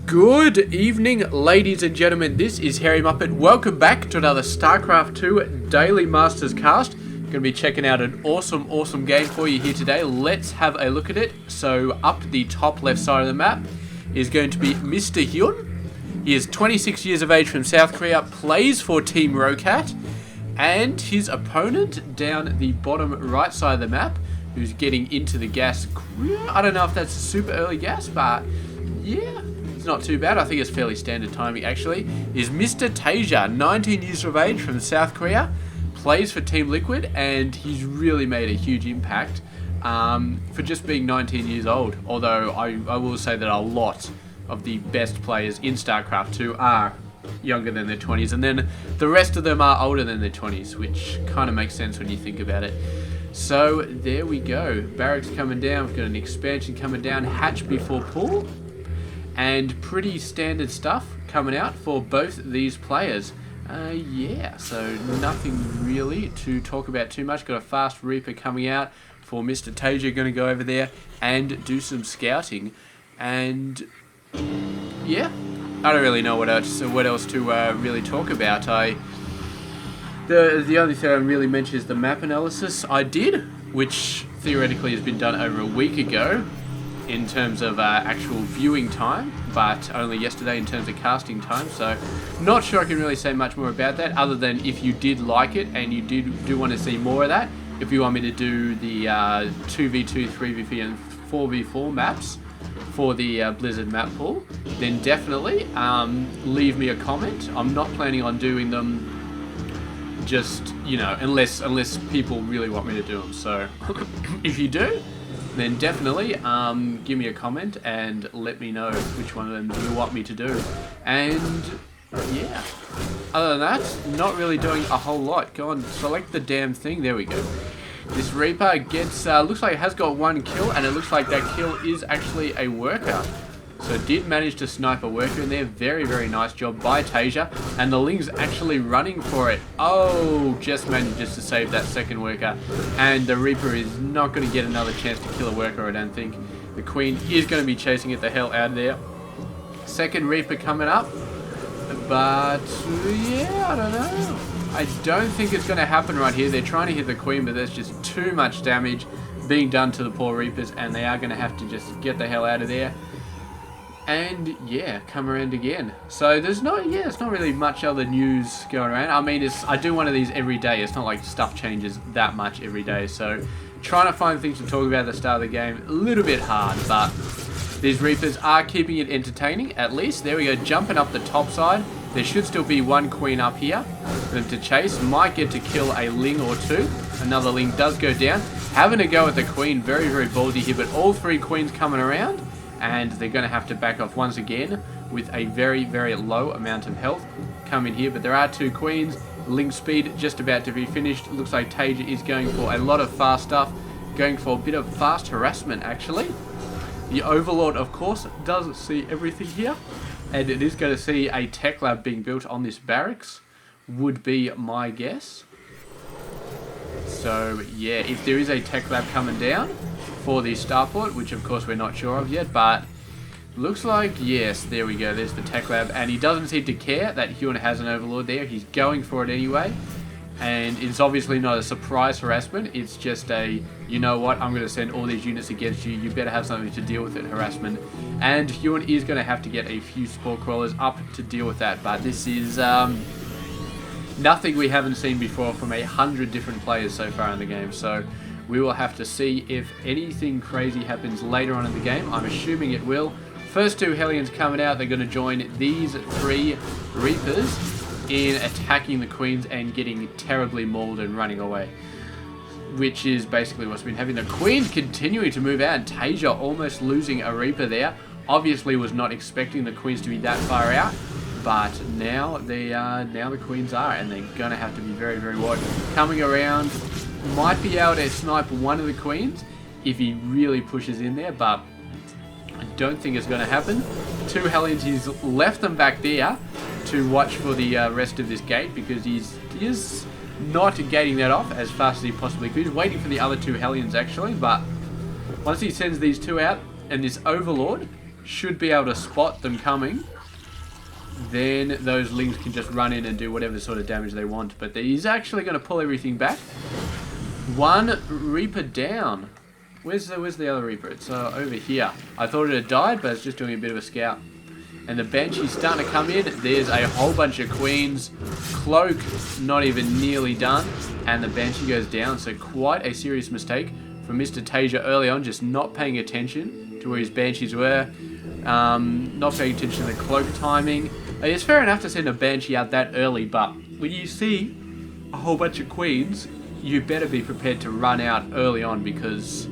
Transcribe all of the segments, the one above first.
Good evening, ladies and gentlemen. This is Harry Muppet. Welcome back to another Starcraft 2 Daily Masters cast. Going to be checking out an awesome game for you here today. Let's have a look at it. So up the top left side of the map is going to be Mr. HyuN. He is 26 years of age from South Korea, plays for Team Rocat, and his opponent down the bottom right side of the map, who's getting into the gas. I don't know if that's a super early gas, but yeah, it's not too bad. I think it's fairly standard timing actually. Is Mr. TaeJa, 19 years of age from South Korea, plays for Team Liquid, and he's really made a huge impact for just being 19 years old. Although I will say that a lot of the best players in Starcraft 2 are younger than their 20s, and then the rest of them are older than their 20s, which kind of makes sense when you think about it. So there we go. Barracks coming down. We've got an expansion coming down. Hatch before pool. And pretty standard stuff coming out for both these players. Yeah, so nothing really to talk about too much. Got a fast Reaper coming out for Mr. TaeJa. Going to go over there and do some scouting. And yeah, I don't really know what else to really talk about. The only thing I really mention is the map analysis I did, which theoretically has been done over a week ago in terms of actual viewing time, but only yesterday in terms of casting time. So not sure I can really say much more about that, other than if you did like it and you do want to see more of that, if you want me to do the 2v2, 3v3 and 4v4 maps for the Blizzard map pool, then definitely leave me a comment. I'm not planning on doing them just, you know, unless people really want me to do them. So if you do, then definitely give me a comment and let me know which one of them you want me to do. And yeah, other than that, not really doing a whole lot. Go on, select the damn thing. There we go. This Reaper gets, looks like it has got one kill, and it looks like that kill is actually a worker. So did manage to snipe a worker in there. Very nice job by TaeJa. And the Ling's actually running for it. Oh, just managed to save that second worker. And the Reaper is not going to get another chance to kill a worker, I don't think. The Queen is going to be chasing it the hell out of there. Second Reaper coming up. But yeah, I don't know. I don't think it's going to happen right here. They're trying to hit the Queen, but there's just too much damage being done to the poor Reapers, and they are going to have to just get the hell out of there. And yeah, come around again. So there's not really much other news going around. I mean, I do one of these every day. It's not like stuff changes that much every day. So trying to find things to talk about at the start of the game, a little bit hard, but these Reapers are keeping it entertaining, at least. There we go, jumping up the top side. There should still be one Queen up here for them to chase. Might get to kill a Ling or two. Another Ling does go down. Having a go at the Queen, very ballsy here, but all three Queens coming around, and they're going to have to back off once again with a very low amount of health coming here. But there are two Queens. Ling speed just about to be finished. Looks like TaeJa is going for a lot of fast stuff, going for a bit of fast harassment actually. The Overlord, of course, doesn't see everything here, and it is going to see a tech lab being built on this barracks, would be my guess. So yeah, if there is a tech lab coming down for the starport, which of course we're not sure of yet, but looks like, yes, there we go, there's the tech lab, and he doesn't seem to care that HyuN has an Overlord there. He's going for it anyway, and it's obviously not a surprise harassment. It's just a, you know what, I'm going to send all these units against you, you better have something to deal with it harassment. And HyuN is going to have to get a few spore crawlers up to deal with that, but this is nothing we haven't seen before from 100 different players so far in the game. So we will have to see if anything crazy happens later on in the game. I'm assuming it will. First two Hellions coming out, they're going to join these three Reapers in attacking the Queens and getting terribly mauled and running away, which is basically what's been happening. The Queens continuing to move out, and TaeJa almost losing a Reaper there. Obviously was not expecting the Queens to be that far out, but now the Queens are, and they're going to have to be very wide. Coming around, might be able to snipe one of the Queens if he really pushes in there, but I don't think it's going to happen. Two Hellions, he's left them back there to watch for the rest of this gate, because he is not gating that off as fast as he possibly could. He's waiting for the other two Hellions actually, but once he sends these two out and this Overlord should be able to spot them coming. Then those Lings can just run in and do whatever sort of damage they want. But he's actually going to pull everything back. One Reaper down. Where's the other Reaper? It's over here. I thought it had died, but it's just doing a bit of a scout. And the Banshee's starting to come in. There's a whole bunch of Queens. Cloak, not even nearly done. And the Banshee goes down. So quite a serious mistake from Mr. TaeJa early on. Just not paying attention to where his Banshees were. Not paying attention to the Cloak timing. It's fair enough to send a Banshee out that early, but when you see a whole bunch of Queens, you better be prepared to run out early on because,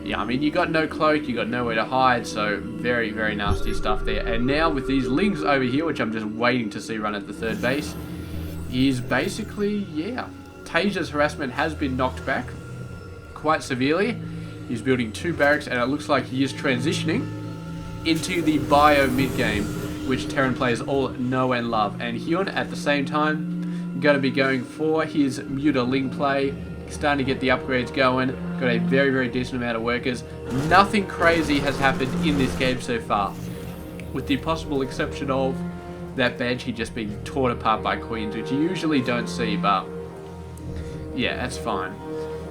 yeah, I mean, you got no Cloak, you got nowhere to hide, so very, very nasty stuff there. And now with these Lings over here, which I'm just waiting to see run at the third base, is basically, yeah, TaeJa's harassment has been knocked back quite severely. He's building 2 barracks, and it looks like he is transitioning into the bio mid-game, which Terran players all know and love. And HyuN at the same time going to be going for his Muta Ling play, starting to get the upgrades going, got a very, very decent amount of workers. Nothing crazy has happened in this game so far, with the possible exception of that Banshee just being torn apart by Queens, which you usually don't see, but yeah, that's fine.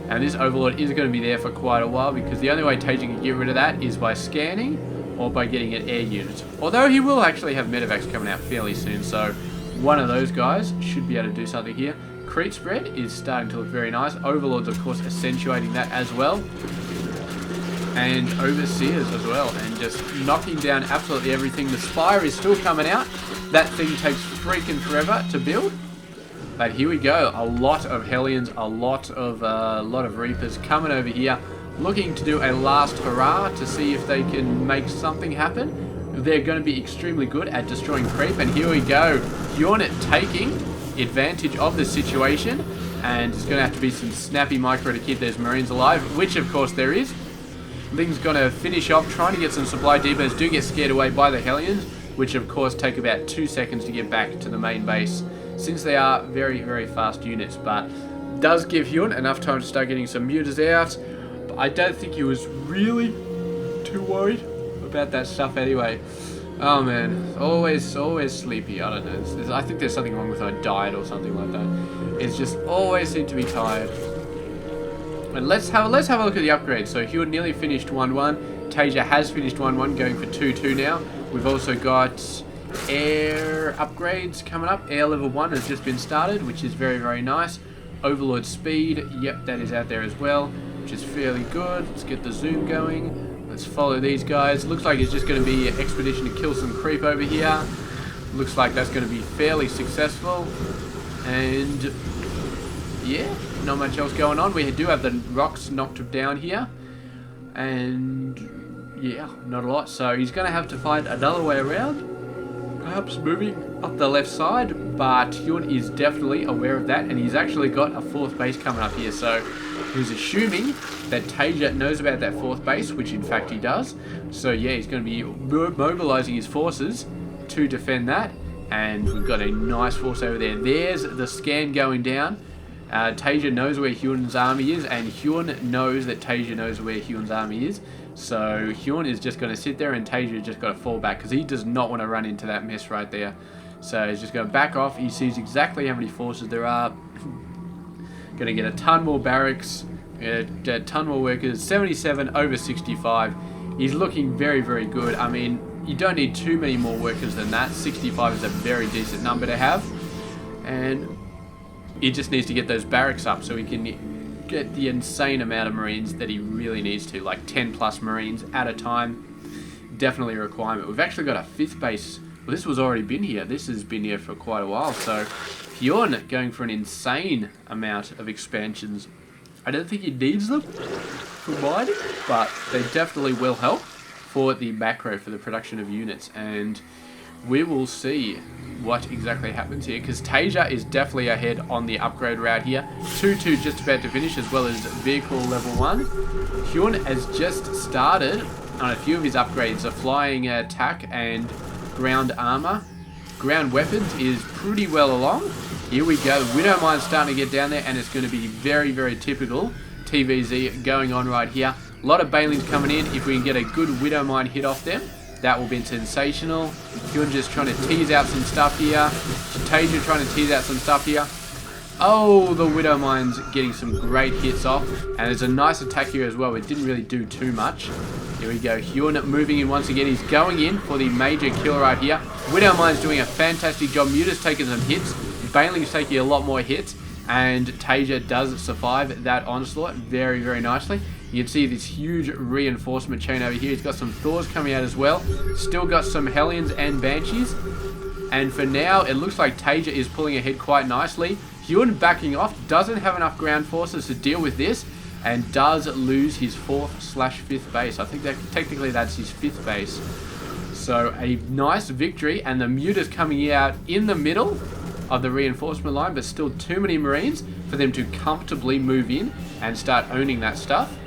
And this Overlord is going to be there for quite a while, because the only way TaeJa can get rid of that is by scanning or by getting an air unit. Although he will actually have medevacs coming out fairly soon, so one of those guys should be able to do something here. Creep spread is starting to look very nice. Overlords, of course, accentuating that as well. And Overseers as well, and just knocking down absolutely everything. The Spire is still coming out. That thing takes freaking forever to build. But here we go. A lot of Hellions, a lot of Reapers coming over here, looking to do a last hurrah to see if they can make something happen. They're going to be extremely good at destroying creep, and here we go. HyuN taking advantage of the situation, and it's going to have to be some snappy micro to keep those Marines alive, which of course there is. Ling's going to finish off trying to get some supply depots, do get scared away by the Hellions, which of course take about 2 seconds to get back to the main base, since they are very, very fast units, but does give HyuN enough time to start getting some mutas out. But I don't think he was really too worried about that stuff anyway. Oh man, always sleepy. I don't know. I think there's something wrong with her diet or something like that. It's just always seem to be tired. And let's have a look at the upgrades. So HyuN nearly finished 1-1. TaeJa has finished 1-1, going for 2-2 now. We've also got air upgrades coming up. Air level 1 has just been started, which is very, very nice. Overlord speed, yep, that is out there as well, which is fairly good. Let's get the zoom going. Let's follow these guys. Looks like it's just going to be an expedition to kill some creep over here. Looks like that's going to be fairly successful. And yeah, not much else going on. We do have the rocks knocked down here. And yeah, not a lot. So he's going to have to find another way around. Perhaps moving up the left side. But HyuN is definitely aware of that. And he's actually got a 4th base coming up here. So he's assuming that TaeJa knows about that 4th base, which in fact he does. So yeah, he's going to be mobilizing his forces to defend that. And we've got a nice force over there. There's the scan going down. TaeJa knows where HyuN's army is, and HyuN knows that TaeJa knows where HyuN's army is. So HyuN is just going to sit there, and TaeJa just got to fall back, because he does not want to run into that mess right there. So he's just going to back off. He sees exactly how many forces there are. Going to get a ton more barracks, a ton more workers. 77 over 65. He's looking very, very good. I mean, you don't need too many more workers than that. 65 is a very decent number to have. And he just needs to get those barracks up so he can get the insane amount of Marines that he really needs to, like 10 plus Marines at a time. Definitely a requirement. We've actually got a 5th base. Well, this was already been here. This has been here for quite a while. So HyuN going for an insane amount of expansions. I don't think he needs them for mining, but they definitely will help for the macro, for the production of units. And we will see what exactly happens here, because TaeJa is definitely ahead on the upgrade route here. 2-2 just about to finish, as well as vehicle level 1. HyuN has just started on a few of his upgrades, a flying attack and ground armor. Ground weapons is pretty well along. Here we go. The Widow Mine's starting to get down there, and it's going to be very, very typical TvZ going on right here. A lot of Banelings coming in. If we can get a good Widow Mine hit off them, That will be sensational. HyuN just trying to tease out some stuff here. TaeJa trying to tease out some stuff here. Oh, the Widow Mine's getting some great hits off. And there's a nice attack here as well. It didn't really do too much. Here we go. HyuN moving in once again. He's going in for the major kill right here. Widow Mine's doing a fantastic job. Muta's taking some hits. Baneling's taking a lot more hits. And TaeJa does survive that onslaught very, very nicely. You can see this huge reinforcement chain over here. He's got some Thors coming out as well. Still got some Hellions and Banshees. And for now, it looks like TaeJa is pulling ahead quite nicely. HyuN backing off, doesn't have enough ground forces to deal with this, and does lose his 4th/5th base. I think that technically that's his 5th base. So a nice victory, and the Muta's coming out in the middle of the reinforcement line, but still too many Marines for them to comfortably move in and start owning that stuff.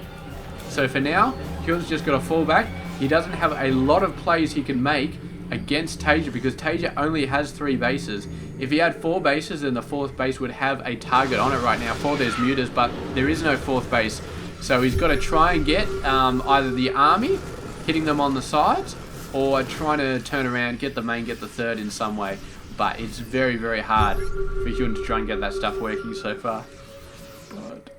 So for now, HyuN's just got to fall back. He doesn't have a lot of plays he can make against TaeJa because TaeJa only has 3 bases. If he had 4 bases, then the 4th base would have a target on it right now for those Mutas, but there is no 4th base. So he's got to try and get either the army hitting them on the sides, or trying to turn around, get the main, get the 3rd in some way. But it's very, very hard for HyuN to try and get that stuff working so far. But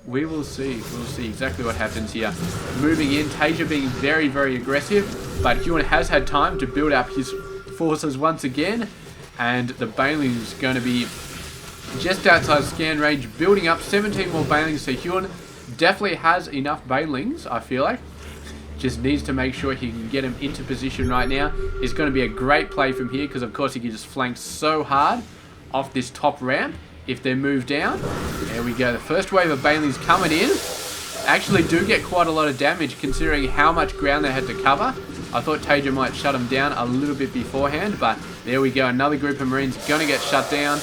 we will see. We'll see exactly what happens here. Moving in, TaeJa being very, very aggressive, but HyuN has had time to build up his forces once again, and the Baneling is going to be just outside scan range, building up 17 more Banelings. So HyuN definitely has enough Banelings, I feel like. Just needs to make sure he can get him into position right now. It's going to be a great play from here because, of course, he can just flank so hard off this top ramp if they move down. There we go. The first wave of Banelings coming in. Actually do get quite a lot of damage considering how much ground they had to cover. I thought TaeJa might shut them down a little bit beforehand, but there we go. Another group of Marines going to get shut down.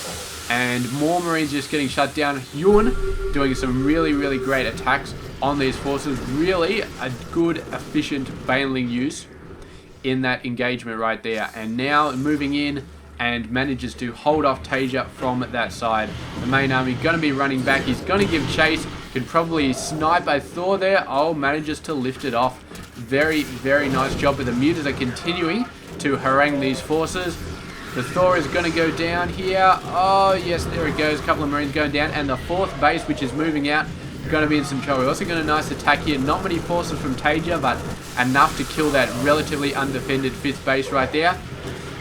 And more Marines just getting shut down. HyuN doing some really, really great attacks on these forces. Really a good, efficient Baneling use in that engagement right there. And now moving in and manages to hold off TaeJa from that side. The main army going to be running back. He's going to give chase. Can probably snipe a Thor there. Oh, manages to lift it off. Very, very nice job. But the Mutas are continuing to harangue these forces. The Thor is going to go down here. Oh, yes, there it goes. A couple of Marines going down. And the 4th base, which is moving out, going to be in some trouble. We're also got a nice attack here. Not many forces from TaeJa, but enough to kill that relatively undefended 5th base right there.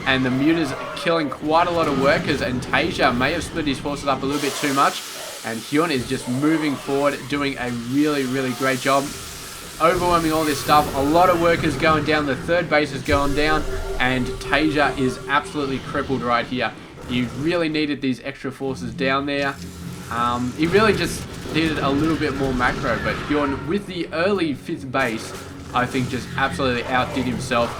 And the Mutas killing quite a lot of workers, and TaeJa may have split his forces up a little bit too much. And HyuN is just moving forward, doing a really, really great job. Overwhelming all this stuff. A lot of workers going down. The 3rd base is going down. And TaeJa is absolutely crippled right here. He really needed these extra forces down there. He really just needed a little bit more macro. But HyuN, with the early 5th base, I think just absolutely outdid himself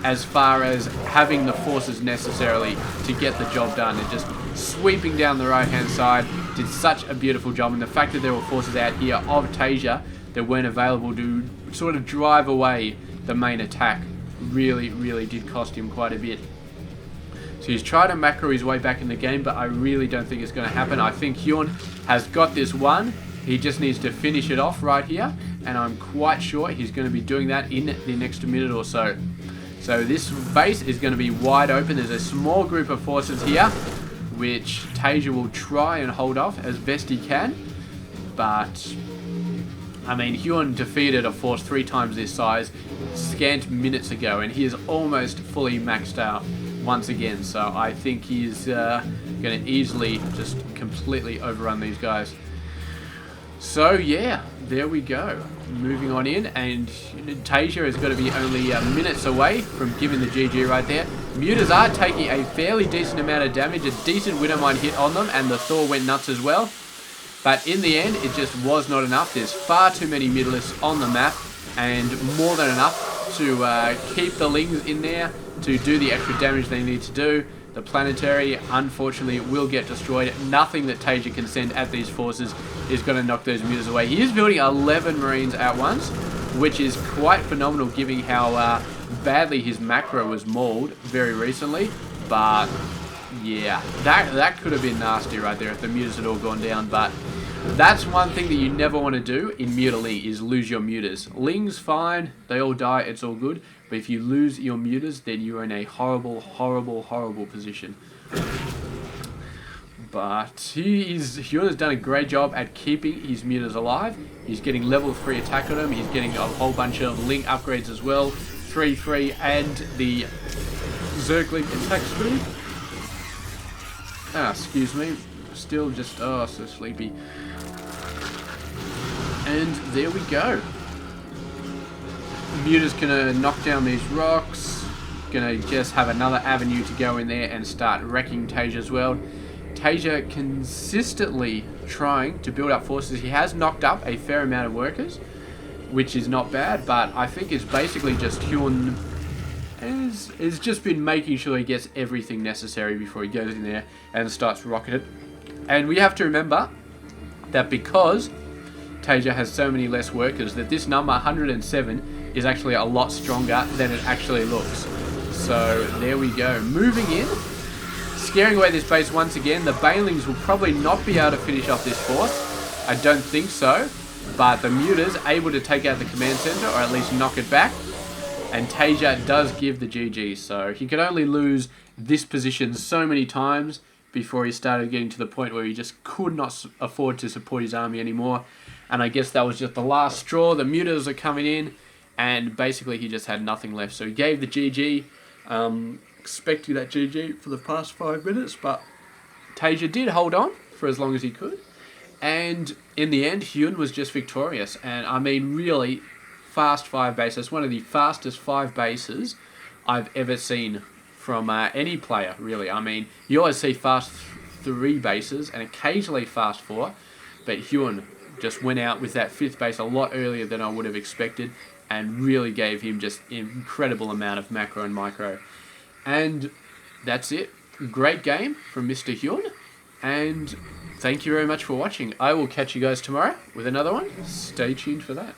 as far as having the forces necessarily to get the job done. And just sweeping down the right-hand side. Did such a beautiful job. And the fact that there were forces out here of TaeJa that weren't available to sort of drive away the main attack really, really did cost him quite a bit. So he's trying to macro his way back in the game, but I really don't think it's going to happen. I think HyuN has got this one. He just needs to finish it off right here, and I'm quite sure he's going to be doing that in the next minute or so. So this base is going to be wide open. There's a small group of forces here, which TaeJa will try and hold off as best he can, but I mean, HyuN defeated a force 3 times this size scant minutes ago, and he is almost fully maxed out once again. So I think he's going to easily just completely overrun these guys. So yeah, there we go. Moving on in, and TaeJa is going to be only minutes away from giving the GG right there. Mutas are taking a fairly decent amount of damage. A decent Widowmine hit on them, and the Thor went nuts as well. But in the end, it just was not enough. There's far too many Mutalisks on the map, and more than enough to keep the Lings in there to do the extra damage they need to do. The Planetary, unfortunately, will get destroyed. Nothing that TaeJa can send at these forces is going to knock those Mutas away. He is building 11 Marines at once, which is quite phenomenal given how badly his macro was mauled very recently. But yeah, that could have been nasty right there if the Mutas had all gone down. But that's one thing that you never want to do in Mutaling, is lose your Mutas. Lings, fine, they all die, it's all good. But if you lose your mutas, then you're in a horrible, horrible, horrible position. But HyuN has done a great job at keeping his mutas alive. He's getting level 3 attack on them. He's getting a whole bunch of link upgrades as well. 3-3 and the Zergling attack speed. Ah, excuse me. Still just, oh, so sleepy. And there we go. Muta's gonna knock down these rocks. Gonna just have another avenue to go in there and start wrecking TaeJa's world. TaeJa consistently trying to build up forces. He has knocked up a fair amount of workers, which is not bad, but I think it's basically just HyuN has just been making sure he gets everything necessary before he goes in there and starts rocking it. And we have to remember that because TaeJa has so many less workers, that this number 107 is actually a lot stronger than it actually looks. So there we go. Moving in, scaring away this base once again. The Banelings will probably not be able to finish off this force. I don't think so. But the Muta's able to take out the command center, or at least knock it back. And TaeJa does give the GG. So he could only lose this position so many times before he started getting to the point where he just could not afford to support his army anymore. And I guess that was just the last straw. The Mutas are coming in, and basically he just had nothing left. So he gave the GG. Expecting that GG for the past 5 minutes, but TaeJa did hold on for as long as he could. And in the end, HyuN was just victorious. And I mean, really fast 5 bases. One of the fastest 5 bases I've ever seen from any player, really. I mean, you always see fast 3 bases and occasionally fast 4, but HyuN just went out with that 5th base a lot earlier than I would have expected, and really gave him just an incredible amount of macro and micro. And that's it. Great game from Mr. HyuN, and thank you very much for watching. I will catch you guys tomorrow with another one. Stay tuned for that.